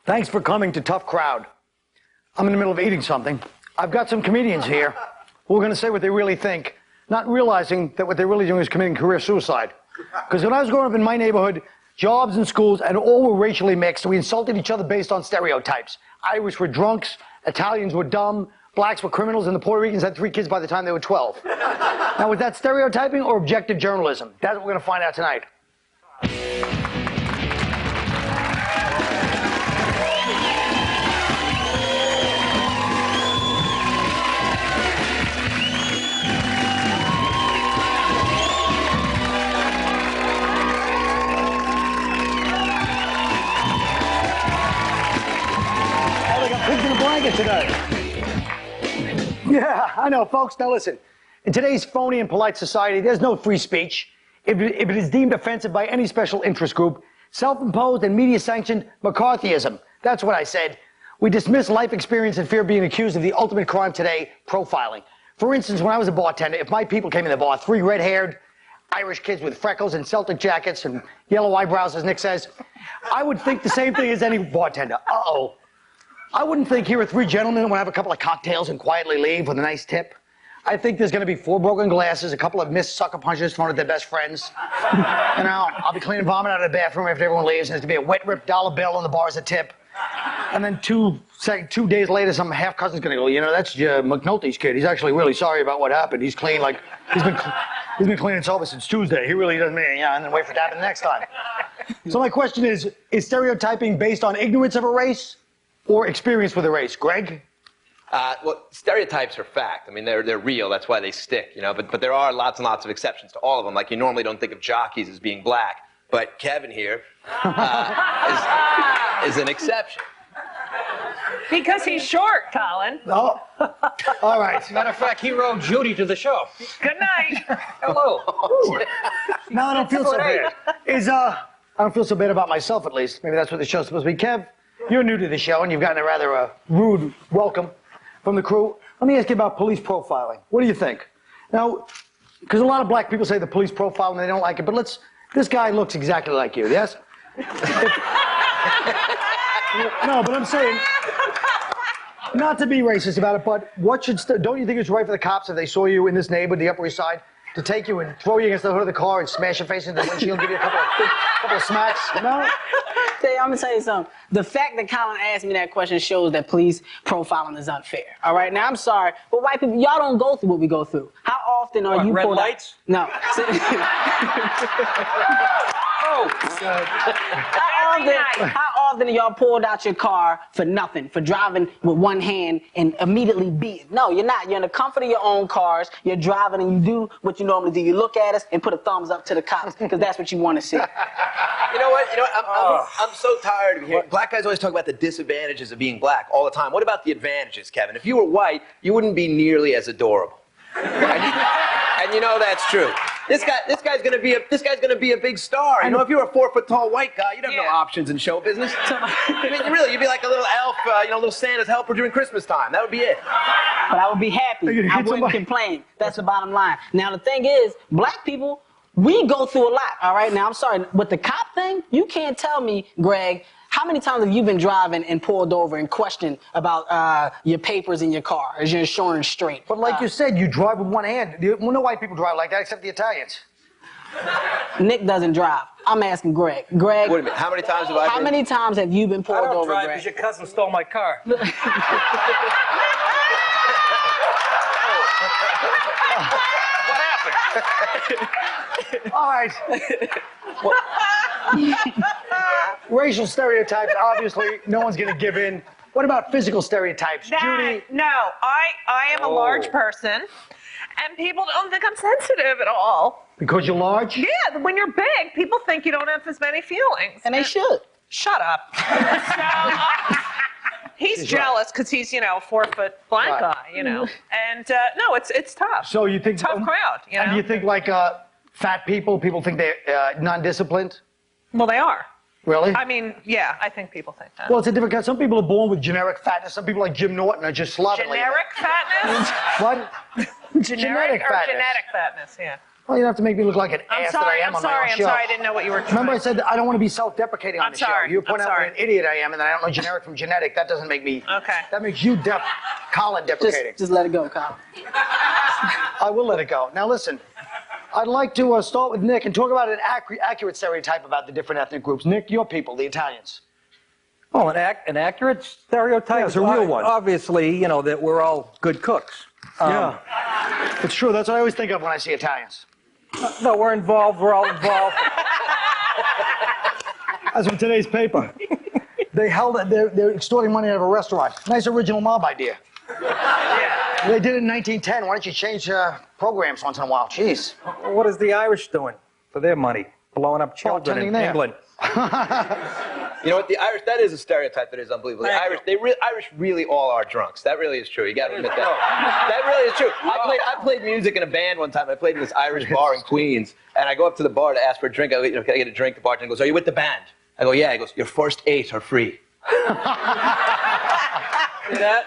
Thanks for coming to Tough Crowd. I'm in the middle of eating something. I've got some comedians here who are going to say what they really think, not realizing that what they're really doing is committing career suicide. Because when I was growing up in my neighborhood, jobs and schools, and all were racially mixed. We insulted each other based on stereotypes. Irish were drunks, Italians were dumb, blacks were criminals, and the Puerto Ricans had 3 kids by the time they were 12. Now, was that stereotyping or objective journalism? That's what we're going to find out tonight. Pigs in a blanket today. Yeah, I know, folks. Now listen, in today's phony and polite society, there's no free speech. If it is deemed offensive by any special interest group, self-imposed and media-sanctioned McCarthyism. That's what I said. We dismiss life experience and fear being accused of the ultimate crime today, profiling. For instance, when I was a bartender, if my people came in the bar, 3 red-haired Irish kids with freckles and Celtic jackets and yellow eyebrows, as Nick says, I would think the same thing as any bartender. Uh-oh. I wouldn't think here are 3 gentlemen who want to have a couple of cocktails and quietly leave with a nice tip. I think there's going to be 4 broken glasses, a couple of missed sucker punches thrown at their best friends. You know, I'll be cleaning vomit out of the bathroom after everyone leaves, and there's going to be a wet, ripped dollar bill on the bar as a tip. And then 2 days later, some half-cousin's going to go, you know, that's McNulty's kid. He's actually really sorry about what happened. He's clean, like, he's been cleaning sober since Tuesday. He really doesn't mean, yeah, and then wait for it to happen the next time. So my question is stereotyping based on ignorance of a race or experience with a race? Greg? Well, stereotypes are fact. I mean, they're real. That's why they stick, you know. But there are lots and lots of exceptions to all of them. Like, you normally don't think of jockeys as being black, but Kevin here is an exception. Because he's short, Colin. Oh, all right. Matter of fact, he rode Judy to the show. Good night. Hello. No, I don't feel so bad. I don't feel so bad about myself, at least. Maybe that's what the show's supposed to be. Kev, you're new to the show, and you've gotten a rather rude welcome from the crew. Let me ask you about police profiling. What do you think? Now, because a lot of black people say the police profile and they don't like it, but this guy looks exactly like you, yes? No, but I'm saying, not to be racist about it, but don't you think it's right for the cops if they saw you in this neighborhood, the Upper East Side, to take you and throw you against the hood of the car and smash your face into the windshield and give you a couple of smacks? No? I'm gonna tell you something. The fact that Colin asked me that question shows that police profiling is unfair. All right, now I'm sorry, but white people, y'all don't go through what we go through. How often are you red pulled lights? No. How often are y'all pulled out your car for nothing, for driving with one hand and immediately beat? No, you're not. You're in the comfort of your own cars. You're driving and you do what you normally do. You look at us and put a thumbs up to the cops because that's what you want to see. You know what? I'm so tired of hearing. Black guys always talk about the disadvantages of being black all the time. What about the advantages, Kevin? If you were white, you wouldn't be nearly as adorable. And you know that's true. This guy's gonna be a big star. You know, if you're a 4-foot-tall white guy, you'd have no options in show business. I mean, really, you'd be like a little elf, little Santa's helper during Christmas time. That would be it. But I would be happy. I wouldn't complain. That's the bottom line. Now the thing is, black people, we go through a lot. All right. Now I'm sorry, with the cop thing, you can't tell me, Greg. How many times have you been driving and pulled over and questioned about your papers in your car? Is your insurance straight? But like you said, you drive with one hand. Well, no white people drive like that except the Italians. Nick doesn't drive. I'm asking Greg. Greg, wait a minute. How many times have I been? How many times have you been pulled over, Greg? I don't drive because your cousin stole my car. What happened? All right. Racial stereotypes, obviously, no one's going to give in. What about physical stereotypes? Judy? No, I am a large person, and people don't think I'm sensitive at all. Because you're large? Yeah, when you're big, people think you don't have as many feelings. And they should. Shut up. He's jealous because he's, a 4-foot black guy, And no, it's tough. So you think tough crowd, And you think like fat people think they're non-disciplined? Well, they are. Really? I mean, yeah, I think people think that. Well, it's a different kind. Some people are born with generic fatness. Some people like Jim Norton are just slovenly. Generic fatness? What? Generic or fatness? Genetic fatness, yeah. Well, you don't have to make me look like an ass that I am on my own show. I'm sorry, I didn't know what you were trying. Remember I said that I don't want to be self-deprecating on the show. You point out what an idiot I am and that I don't know generic from genetic. That doesn't make me... Okay. That makes you Colin deprecating. Just let it go, Colin. I will let it go. Now listen, I'd like to start with Nick and talk about an accurate stereotype about the different ethnic groups. Nick, your people, the Italians. Oh, an accurate stereotype? Yeah, it's a real one. Obviously, you know, that we're all good cooks. Yeah. It's true. That's what I always think of when I see Italians. No, we're involved. We're all involved. That's from today's paper. They're extorting money out of a restaurant. Nice original mob idea. Yeah. They did it in 1910. Why don't you change programs once in a while? Jeez. What is the Irish doing for their money? Blowing up children in England. You know what? The Irish, that is a stereotype that is unbelievable. The Irish, Irish really all are drunks. That really is true. You got to admit that. That really is true. I played music in a band one time. I played in this Irish bar in Queens, and I go up to the bar to ask for a drink. I go, can I get a drink? The bartender goes, are you with the band? I go, yeah. He goes, your first 8 are free. See that?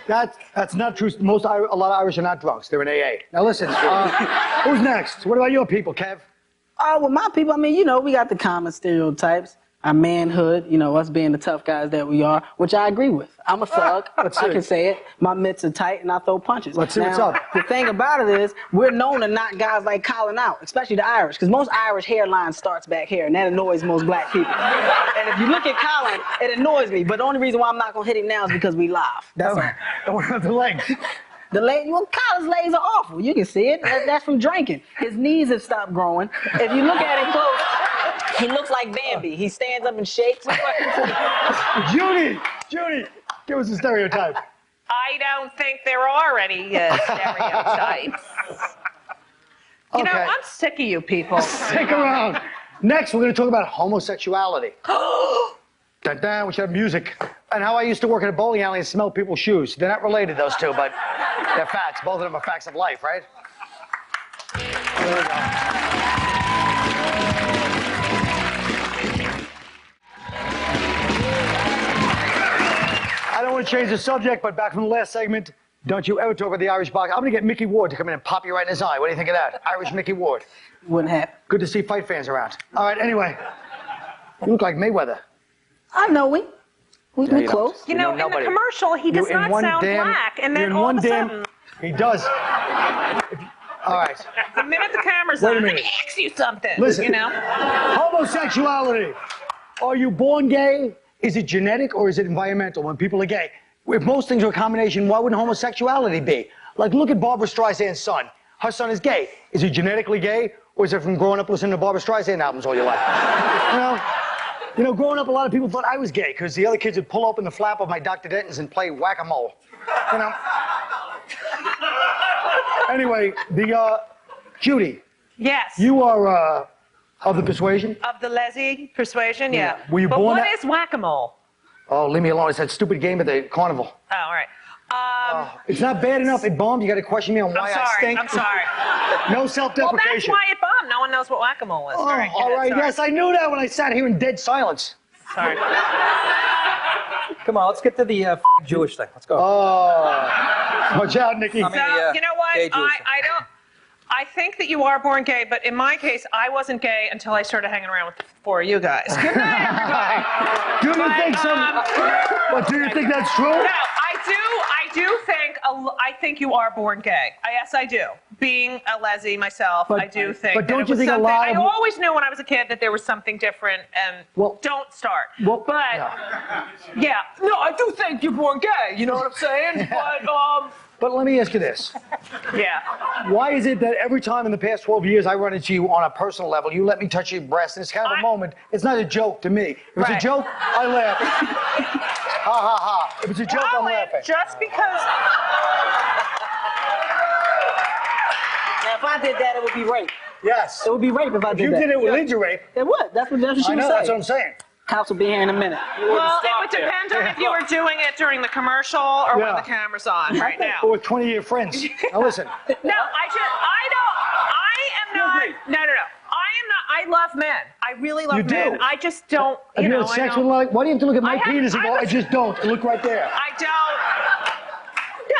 That's not true. A lot of Irish are not drunks. They're in AA. Now listen, who's next? What about your people, Kev? Well, my people, I mean, you know, we got the common stereotypes. Our manhood, you know, us being the tough guys that we are, which I agree with. I'm a thug. I can say it. My mitts are tight and I throw punches. Let's see what's up. The thing about it is, we're known to knock guys like Colin out, especially the Irish, because most Irish hairline starts back here, and that annoys most black people. And if you look at Colin, it annoys me, but the only reason why I'm not going to hit him now is because we laugh. That's all. Don't worry about the legs. The leg, well, Colin's legs are awful. You can see it. That's from drinking. His knees have stopped growing. If you look at him close, he looks like Bambi. He stands up and shakes. Judy, give us a stereotype. I don't think there are any stereotypes. You know, I'm sick of you people. Stick around. Next, we're going to talk about homosexuality. Dun-dun, we should have music. And how I used to work at a bowling alley and smell people's shoes. They're not related, those two, but they're facts. Both of them are facts of life, right? There we go. I don't want to change the subject, but back from the last segment, don't you ever talk about the Irish box. I'm going to get Mickey Ward to come in and pop you right in his eye. What do you think of that? Irish Mickey Ward. Wouldn't happen. Good to see fight fans around. All right, anyway. You look like Mayweather. I know we're close. You know, in the commercial, he does not sound black, and then all of a sudden... He does. All right. The minute the camera's on, let me ask you something. Listen, you know? Homosexuality. Are you born gay? Is it genetic or is it environmental when people are gay? If most things are a combination, why wouldn't homosexuality be? Like, look at Barbra Streisand's son. Her son is gay. Is he genetically gay, or is it from growing up listening to Barbra Streisand albums all your life? You know, growing up, a lot of people thought I was gay because the other kids would pull open the flap of my Dr. Denton's and play whack-a-mole. You know? Anyway, Judy. Yes. You are of the persuasion? Of the Leslie persuasion, yeah. Were you but born what is whack-a-mole? Oh, leave me alone. It's that stupid game at the carnival. Oh, all right. It's not bad enough it bombed. You got to question me on why I stink. I'm sorry. No self-deprecation. Well, that's why it bombed. No one knows what whack-a-mole is. Oh, all right. Yes, I knew that when I sat here in dead silence. Sorry. Come on, let's get to the Jewish thing. Let's go. Oh, watch out, Nikki. So, you know what? I think that you are born gay, but in my case, I wasn't gay until I started hanging around with the four of you guys. Good night, everybody. Do you think so? But do you think that's true? No, I think you are born gay. Yes, I do. Being a leslie myself, I do think. But don't you think a lot of... I always knew when I was a kid that there was something different, and don't start. Well, yeah. No, I do think you're born gay. You know what I'm saying? But let me ask you this. Yeah. Why is it that every time in the past 12 years I run into you on a personal level, you let me touch your breast, and it's kind of a moment. It's not a joke to me. If it's a joke, I laugh. Ha ha ha. If it's a joke, I'm laughing. Just because. Now, if I did that, it would be rape. Yes. It would be rape if I did that. If you did it, it would rape. It would. That's what she was saying. That's what I'm saying. Cops will be here in a minute. Well, it would depend on if you were doing it during the commercial or when the camera's on right now. Or with 20-year friends. Now listen. No, I love men. I really love men. I just don't, you know. Sex with why do you have to look at my penis and go, I just don't. Look right there. I don't. Yeah,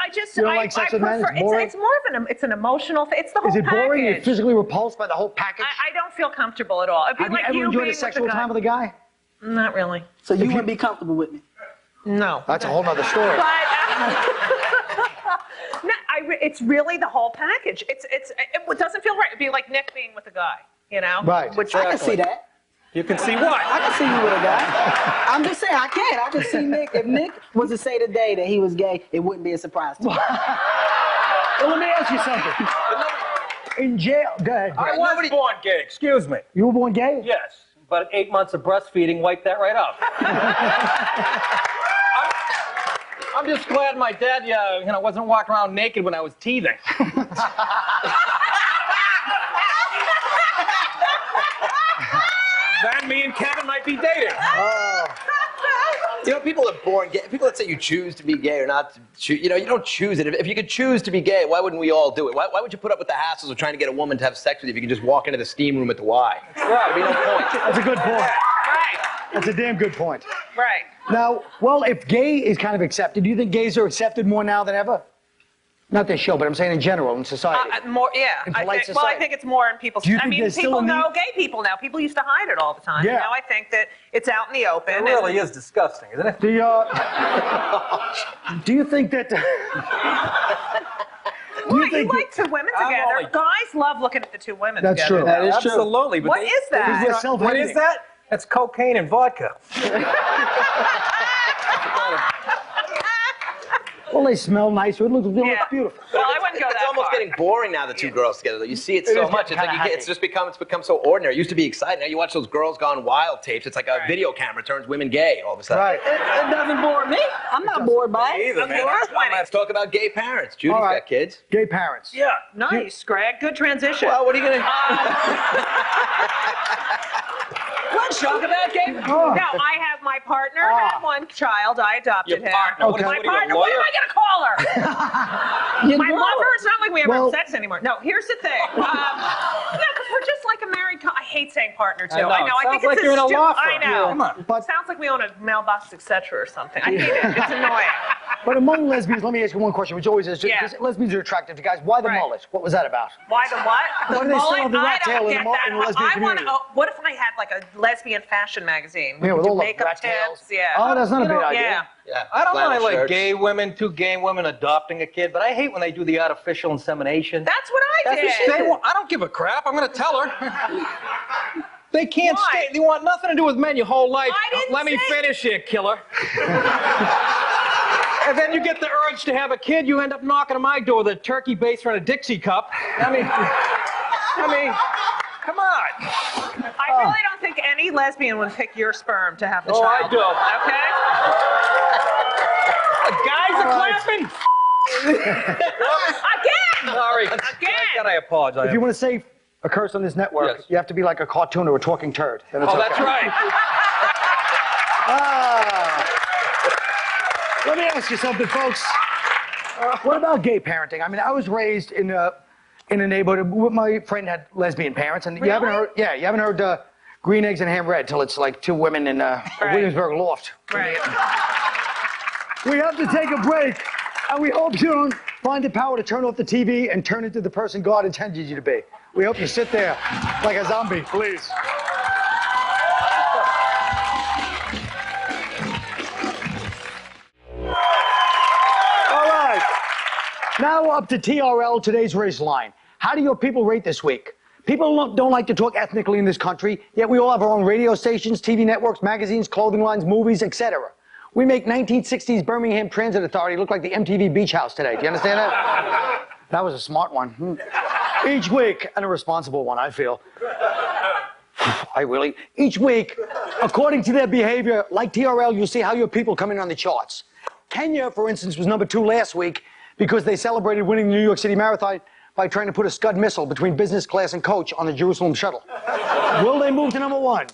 I just, You don't like sex with men? It's boring? it's more of it's an emotional thing. It's the whole Is it boring? You're package. physically repulsed by the whole package? I don't feel comfortable at all. It'd be Have like you ever enjoyed being a sexual time with a guy? Not really. So you wouldn't be comfortable with me? No. That's a whole nother story. But no, it's really the whole package. It doesn't feel right. It'd be like Nick being with a guy, you know? Right. Which I can see that. You can see what? I can see you with a guy. I'm just saying, I can see Nick. If Nick was to say today that he was gay, it wouldn't be a surprise to me. Well, let me ask you something. In jail, go ahead. I was born gay, excuse me. You were born gay? Yes, but 8 months of breastfeeding wiped that right out. I'm just glad my dad, wasn't walking around naked when I was teething. Then me and Kevin might be dating. You know, people are born gay. People that say you choose to be gay or not, you don't choose it. If you could choose to be gay, why wouldn't we all do it? Why would you put up with the hassles of trying to get a woman to have sex with you if you can just walk into the steam room at the Y? There'd be no point. That's a good point. Right. That's a damn good point. Right. Now, well, if gay is kind of accepted, do you think gays are accepted more now than ever? Not this show, but I'm saying in general, in society. More, yeah. In polite Well, I think it's more in people's. Do you I think mean, there's still people a need- know gay people now. People used to hide it all the time. Yeah. Now I think that it's out in the open. It really is disgusting, isn't it? Do you think that? What, you like two women together? Guys love looking at the two women That's together. true. That is true. Absolutely. But What is that? What is that? That's cocaine and vodka. Well, they smell nice. It looks Yeah. beautiful. Well, I wouldn't go that It's almost far. getting boring now, the two girls together. Though. You see it It so is much. It's kinda like it's become so ordinary. It used to be exciting. Now you watch those Girls Gone Wild tapes. It's like a video camera turns women gay all of a sudden. Right. It doesn't bore me. I'm not bored by it. Either, man. Let's talk about gay parents. Judy's All right. got kids. Gay parents. Yeah. Nice, Greg. Good transition. Well, what are you gonna? Let's talk about gay. Oh. Now, I have my partner had one child. I adopted Your him. partner? Okay. My What are you, a partner. What am lawyer? I going to call her? Your My girl. lover. It's not like we ever Well- have sex anymore. No, here's the thing. Yeah, because we're just like a married couple. I hate saying partner too. I know. I Sounds think like it's you're in a law I firm. know. Come on. But- Sounds like we own a mailbox, etc. or something. I hate it. It's annoying. But among lesbians, let me ask you one question, which always is, Yeah. because lesbians are attractive to guys. Why the Right. mullet? What was that about? Why the what? Why do they still have the rat tail in the get mo- that. in the lesbian I want to. community? What if I had like a lesbian fashion magazine? Yeah, with Do all the makeup rat tails. tips. Yeah. Oh, that's not a bad idea. Yeah. Yeah. I don't flannel mind like shirts. two gay women adopting a kid, but I hate when they do the artificial insemination. That's what I did. I don't give a crap. I'm going to tell her. They can't Why? stay. They want nothing to do with men your whole life. I didn't Let me say- finish here, killer. And then you get the urge to have a kid, you end up knocking on my door with a turkey baster and a Dixie cup. I mean, come on. I really don't think any lesbian would pick your sperm to have the Oh, child. I do. Okay? Guys are clapping. Again! Sorry. Again! I apologize. If you want to say a curse on this network, Yes. you have to be like a cartoon or a talking turd. Then it's Oh, okay. that's right. Let me ask you something, folks. What about gay parenting? I mean, I was raised in a neighborhood where my friend had lesbian parents, and you haven't Really? heard green eggs and ham red till it's like two women in a Williamsburg loft. Right. We have to take a break, and we hope you don't find the power to turn off the TV and turn into the person God intended you to be. We hope you sit there like a zombie, please. All right. Now up to TRL, today's race line. How do your people rate this week? People don't like to talk ethnically in this country, yet we all have our own radio stations, TV networks, magazines, clothing lines, movies, etc. We make 1960s Birmingham Transit Authority look like the MTV Beach House today. Do you understand that? That was a smart one. Each week, and a responsible one, I feel. Each week, according to their behavior, like TRL, you'll see how your people come in on the charts. Kenya, for instance, was number 2 last week because they celebrated winning the New York City Marathon by trying to put a Scud missile between business class and coach on the Jerusalem shuttle. Will they move to number 1?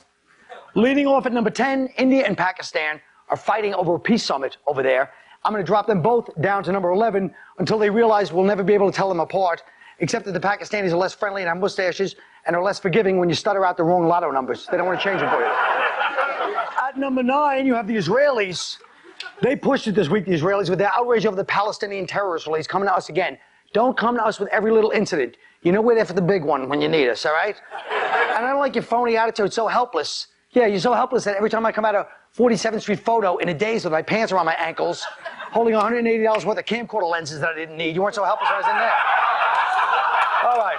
Leading off at number 10, India and Pakistan are fighting over a peace summit over there. I'm going to drop them both down to number 11 until they realize we'll never be able to tell them apart, except that the Pakistanis are less friendly and have mustaches and are less forgiving when you stutter out the wrong lotto numbers. They don't want to change them for you. At number 9, you have the Israelis. They pushed it this week, the Israelis, with their outrage over the Palestinian terrorist release coming to us again. Don't come to us with every little incident. You know we're there for the big one when you need us, all right? And I don't like your phony attitude, so helpless. Yeah, you're so helpless that every time I come out of 47th Street photo in a daze with my pants around my ankles, holding $180 worth of camcorder lenses that I didn't need, you weren't so helpless when I was in there. All right.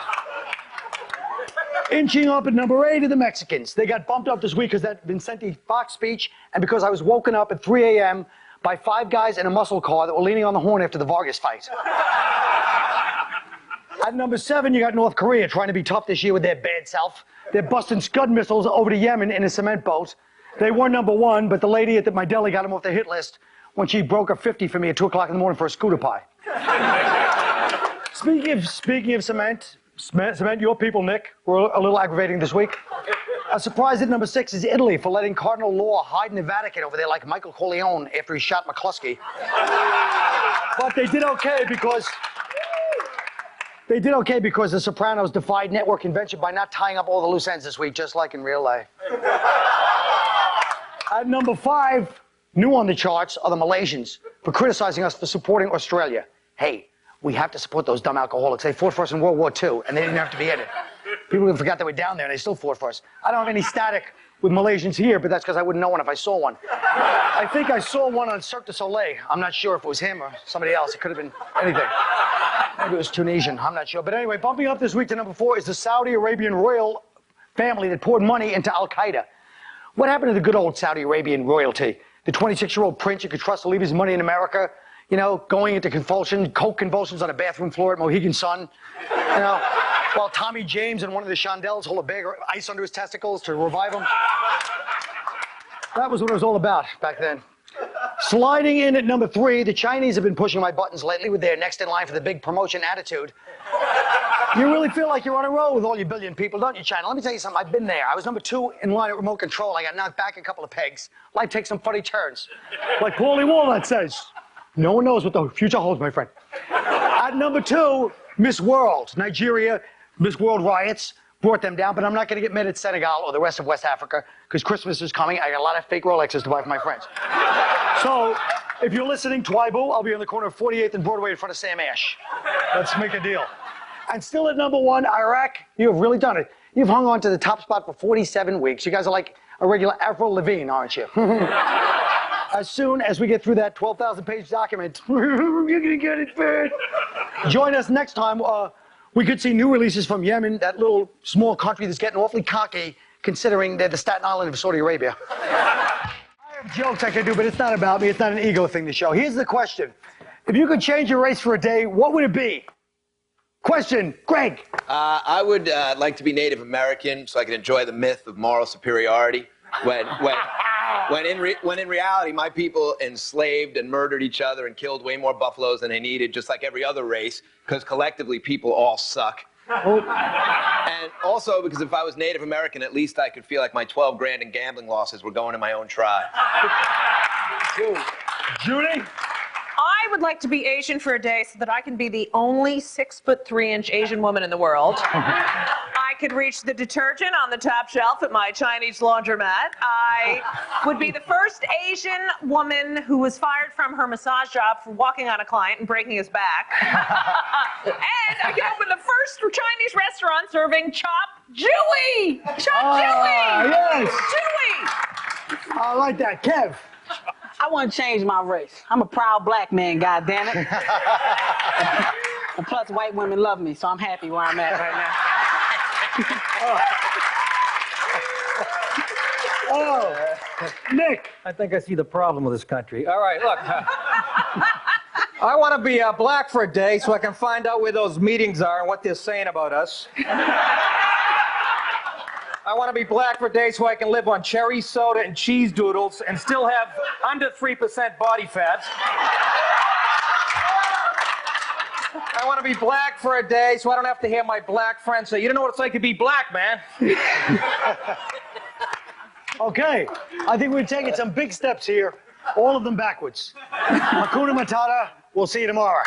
Inching up at number 8 are the Mexicans. They got bumped up this week because that Vicente Fox speech and because I was woken up at 3 a.m. by 5 guys in a muscle car that were leaning on the horn after the Vargas fight. At number 7, you got North Korea trying to be tough this year with their bad self. They're busting Scud missiles over to Yemen in a cement boat. They were number 1, but the lady at my deli got them off the hit list when she broke a 50 for me at 2 o'clock in the morning for a scooter pie. Speaking of cement, your people, Nick, were a little aggravating this week. A surprise at number 6 is Italy for letting Cardinal Law hide in the Vatican over there like Michael Corleone after he shot McCluskey. But they did okay because the Sopranos defied network convention by not tying up all the loose ends this week, just like in real life. At number 5, new on the charts, are the Malaysians for criticizing us for supporting Australia. Hey, we have to support those dumb alcoholics. They fought for us in World War II, and they didn't have to be in it. People forgot they were down there, and they still fought for us. I don't have any static with Malaysians here, but that's because I wouldn't know one if I saw one. I think I saw one on Cirque du Soleil. I'm not sure if it was him or somebody else. It could have been anything. Maybe it was Tunisian. I'm not sure. But anyway, bumping up this week to number 4 is the Saudi Arabian royal family that poured money into Al-Qaeda. What happened to the good old Saudi Arabian royalty? The 26-year-old prince you could trust to leave his money in America, you know, going into coke convulsions on a bathroom floor at Mohegan Sun, you know, while Tommy James and one of the Shondells hold a bag of ice under his testicles to revive him. That was what it was all about back then. Sliding in at number 3, the Chinese have been pushing my buttons lately with their next in line for the big promotion attitude. You really feel like you're on a roll with all you billion people, don't you, China? Let me tell you something. I've been there. I was number 2 in line at remote control. I got knocked back a couple of pegs. Life takes some funny turns. Like Paulie Walnut says, no one knows what the future holds, my friend. At number 2, Miss World. Nigeria, Miss World riots brought them down, but I'm not going to get mad at Senegal or the rest of West Africa because Christmas is coming. I got a lot of fake Rolexes to buy for my friends. So, if you're listening, Twibo, I'll be on the corner of 48th and Broadway in front of Sam Ash. Let's make a deal. And still at number 1, Iraq, you have really done it. You've hung on to the top spot for 47 weeks. You guys are like a regular Avril Lavigne, aren't you? As soon as we get through that 12,000-page document, you're going to get it, man. Join us next time. We could see new releases from Yemen, that little small country that's getting awfully cocky, considering they're the Staten Island of Saudi Arabia. I have jokes I could do, but it's not about me. It's not an ego thing to show. Here's the question. If you could change your race for a day, what would it be? Question, Greg. I would like to be Native American so I could enjoy the myth of moral superiority. When in reality, my people enslaved and murdered each other and killed way more buffaloes than they needed, just like every other race, because collectively people all suck. And also because if I was Native American, at least I could feel like my 12 grand in gambling losses were going to my own tribe. Judy? I would like to be Asian for a day so that I can be the only 6'3" Asian woman in the world. I could reach the detergent on the top shelf at my Chinese laundromat. I would be the first Asian woman who was fired from her massage job for walking on a client and breaking his back. And I could open the first Chinese restaurant serving chopped Jewy! Chopped Jewy! Yes! Jewy! I like that. Kev? I want to change my race. I'm a proud black man, goddammit. And plus, white women love me, so I'm happy where I'm at right now. Oh, Nick. I think I see the problem with this country. All right, look. I want to be black for a day so I can find out where those meetings are and what they're saying about us. I want to be black for a day so I can live on cherry soda and cheese doodles and still have under 3% body fat. I want to be black for a day so I don't have to hear my black friends say, you don't know what it's like to be black, man. Okay, I think we're taking some big steps here, all of them backwards. Hakuna Matata, we'll see you tomorrow.